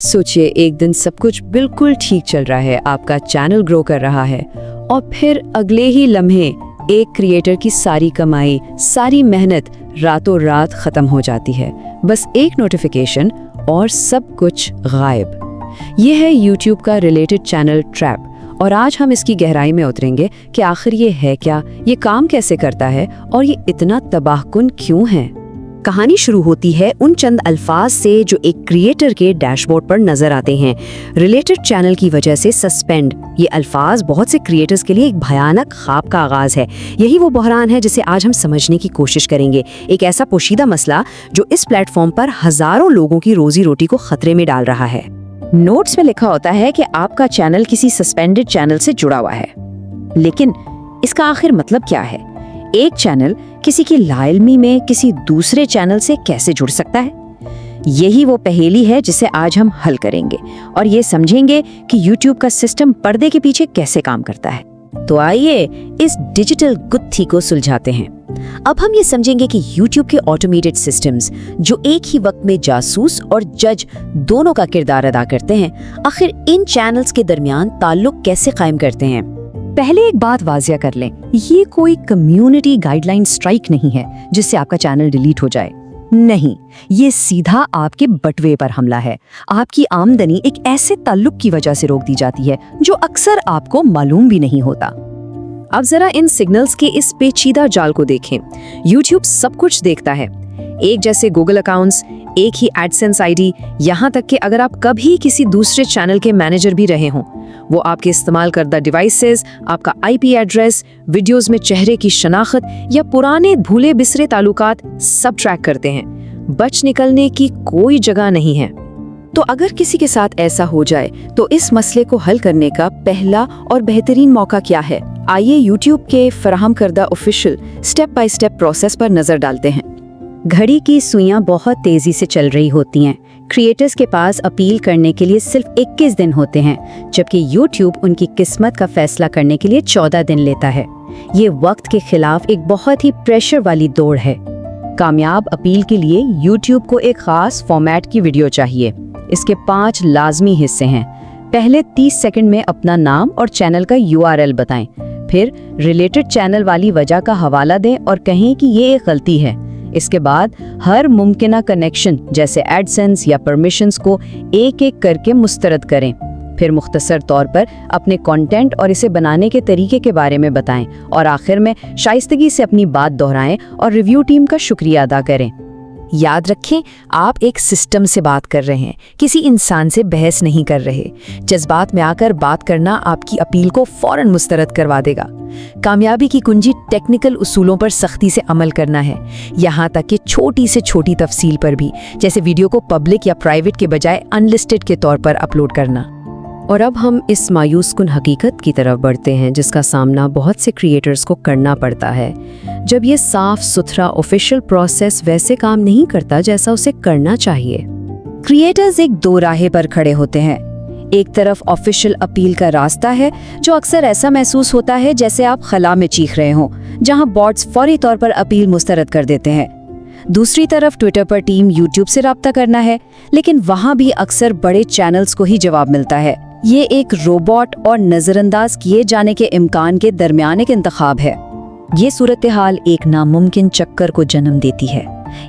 सोचिए एक दिन सब कुछ बिल्कुल ठीक चल रहा है, आपका चैनल ग्रो कर रहा है और फिर अगले ही लम्हे एक क्रिएटर की सारी कमाई, सारी मेहनत रातों रात खत्म हो जाती है। बस एक नोटिफिकेशन और सब कुछ गायब। ये है YouTube का रिलेटेड चैनल ट्रैप और आज हम इसकी गहराई में उतरेंगे कि आखिर ये है क्या, ये काम कैसे करता है और ये इतना तबाहकुन क्यों है। कहानी शुरू होती है उन चंद अल्फाज से जो एक क्रिएटर के डैशबोर्ड पर नजर आते हैं। रिलेटेड चैनल की वजह से सस्पेंड। ये अल्फाज बहुत से क्रिएटर्स के लिए एक भयानक ख्वाब का आगाज है। यही वो बहरान है जिसे आज हम समझने की कोशिश करेंगे। एक ऐसा पोशीदा मसला जो इस प्लेटफॉर्म पर हजारों लोगों की रोजी रोटी को खतरे में डाल रहा है। नोट्स में लिखा होता है कि आपका चैनल किसी सस्पेंडेड चैनल से जुड़ा हुआ है, लेकिन इसका आखिर मतलब क्या है? एक चैनल किसी की लाइलमी में किसी दूसरे चैनल से कैसे जुड़ सकता है? यही वो पहेली है जिसे आज हम हल करेंगे और ये समझेंगे कि YouTube का सिस्टम पर्दे के पीछे कैसे काम करता है। तो आइए इस डिजिटल गुत्थी को सुलझाते हैं। अब हम ये समझेंगे कि YouTube के ऑटोमेटेड सिस्टम्स जो एक ही वक्त में जासूस और जज दोनों का किरदार अदा करते हैं, आखिर इन चैनल्स के दरमियान ताल्लुक कैसे कायम करते हैं। पहले एक बात वाजिया कर लें, ये कोई कम्युनिटी गाइडलाइन स्ट्राइक नहीं है जिससे आपका चैनल डिलीट हो जाए। नहीं, ये सीधा आपके बटवे पर हमला है। आपकी आमदनी एक ऐसे ताल्लुक की वजह से रोक दी जाती है जो अक्सर आपको मालूम भी नहीं होता। अब जरा इन सिग्नल्स के इस पेचीदा जाल को देखें। YouTube सब कुछ देखता है, एक जैसे गूगल अकाउंट्स, एक ही एडसेंस आईडी, यहाँ तक कि अगर आप कभी किसी दूसरे चैनल के मैनेजर भी रहे हों, वो आपके इस्तेमाल करदा डिवाइसेस, आपका IP एड्रेस, वीडियोस में चेहरे की शनाख्त या पुराने भूले बिसरे ताल्लुकात सब ट्रैक करते हैं। बच निकलने की कोई जगह नहीं है। तो अगर किसी के साथ ऐसा हो जाए तो इस मसले को हल करने का पहला और बेहतरीन मौका क्या है? आइए YouTube के फराहम करदा official step by step process पर नजर डालते हैं। घड़ी की सुइयां बहुत तेजी से चल रही होती हैं। क्रिएटर्स के पास अपील करने के लिए सिर्फ 21 दिन होते हैं, जबकि YouTube उनकी किस्मत का फैसला करने के लिए 14 दिन लेता है। ये वक्त के खिलाफ एक बहुत ही प्रेशर वाली दौड़ है। कामयाब अपील के लिए YouTube को एक खास फॉर्मेट की वीडियो चाहिए। इसके 5 लाजमी हिस्से हैं। पहले 30 सेकंड में अपना नाम और चैनल का URL बताएं, फिर रिलेटेड चैनल वाली वजह का हवाला दें और कहें कि ये एक गलती है। इसके बाद हर मुमकिना कनेक्शन जैसे एडसेंस या परमिशंस को एक एक करके मुस्तरद करें। फिर मुख्तसर तौर पर अपने कंटेंट और इसे बनाने के तरीके के बारे में बताएं और आखिर में शाइस्तगी से अपनी बात दोहराएं और रिव्यू टीम का शुक्रिया अदा करें। याद रखें, आप एक सिस्टम से बात कर रहे हैं, किसी इंसान से बहस नहीं कर रहे। जज्बात में आकर बात करना आपकी अपील को फौरन मुस्तरद करवा देगा। कामयाबी की कुंजी टेक्निकल उसूलों पर सख्ती से अमल करना है, यहाँ तक कि छोटी से छोटी तफसील पर भी, जैसे वीडियो को पब्लिक या प्राइवेट के बजाय अनलिस्टेड के तौर पर अपलोड करना। और अब हम इस मायूस कुन हकीकत की तरफ बढ़ते हैं जिसका सामना बहुत से क्रिएटर्स को करना पड़ता है जब ये साफ सुथरा ऑफिशियल प्रोसेस वैसे काम नहीं करता जैसा उसे करना चाहिए। क्रिएटर्स एक दो राहे पर खड़े होते हैं। एक तरफ ऑफिशियल अपील का रास्ता है जो अक्सर ऐसा महसूस होता है जैसे आप खला में चीख रहे हों, जहां बॉट्स फौरी तौर पर अपील मुस्तरद कर देते हैं। दूसरी तरफ ट्विटर पर टीम YouTube से राब्ता करना है, लेकिन वहां भी अक्सर बड़े चैनल्स को ही जवाब मिलता है। ये एक रोबोट और नजरअंदाज किए जाने के इम्कान के दरमियान एक इंतखाब है। ये सूरत हाल एक नामुमकिन चक्कर को जन्म देती है।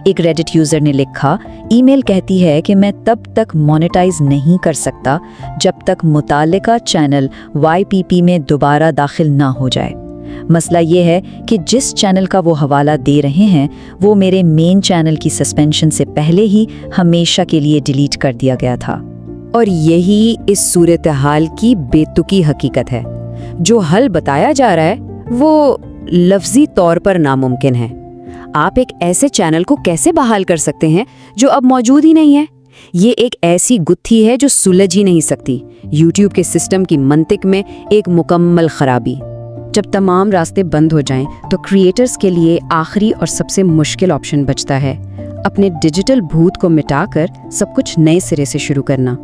एक रेडिट यूजर ने लिखा, ईमेल कहती है कि मैं तब तक मोनेटाइज नहीं कर सकता जब तक मुतालिका चैनल YPP में दोबारा दाखिल ना हो जाए। मसला ये है कि जिस चैनल का वो हवाला दे रहे हैं वो मेरे मेन चैनल की सस्पेंशन से पहले ही हमेशा के लिए डिलीट कर दिया गया था। और यही इस सूरत हाल की बेतुकी हकीकत है। जो हल बताया जा रहा है वो लफ्जी तौर पर नामुमकिन है। आप एक ऐसे चैनल को कैसे बहाल कर सकते हैं जो अब मौजूद ही नहीं है? ये एक ऐसी गुत्थी है जो सुलझ ही नहीं सकती। YouTube के सिस्टम की मंतिक में एक मुकम्मल खराबी। जब तमाम रास्ते बंद हो जाएं, तो क्रिएटर्स के लिए आखिरी और सबसे मुश्किल ऑप्शन बचता है अपने डिजिटल भूत को मिटाकर सब कुछ नए सिरे से शुरू करना।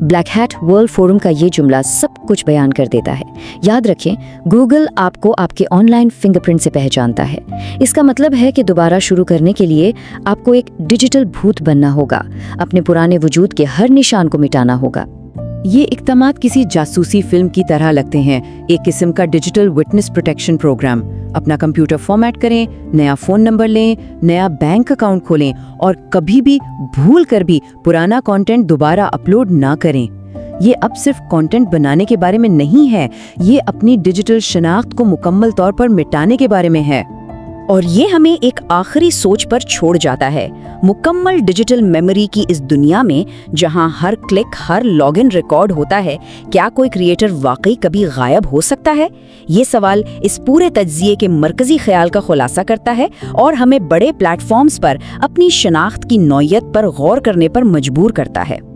ब्लैक हैट वर्ल्ड फोरम का ये जुमला सब कुछ बयान कर देता है। याद रखें, गूगल आपको आपके ऑनलाइन फिंगरप्रिंट से पहचानता है। इसका मतलब है कि दोबारा शुरू करने के लिए आपको एक डिजिटल भूत बनना होगा, अपने पुराने वजूद के हर निशान को मिटाना होगा। ये इक़दामात किसी जासूसी फिल्म की तरह लगते हैं, एक किस्म का डिजिटल विटनेस प्रोटेक्शन प्रोग्राम। अपना कंप्यूटर फॉर्मेट करें, नया फ़ोन नंबर लें, नया बैंक अकाउंट खोलें और कभी भी भूल कर भी पुराना कंटेंट दोबारा अपलोड ना करें। ये अब सिर्फ कंटेंट बनाने के बारे में नहीं है, ये अपनी डिजिटल शनाख्त को मुकम्मल तौर पर मिटाने के बारे में है। और ये हमें एक आखिरी सोच पर छोड़ जाता है। मुकम्मल डिजिटल मेमोरी की इस दुनिया में जहां हर क्लिक, हर लॉगिन रिकॉर्ड होता है, क्या कोई क्रिएटर वाकई कभी गायब हो सकता है? ये सवाल इस पूरे तज्जिए के मरकजी ख्याल का खुलासा करता है और हमें बड़े प्लेटफॉर्म्स पर अपनी शनाख्त की नौयत पर गौर करने पर मजबूर करता है।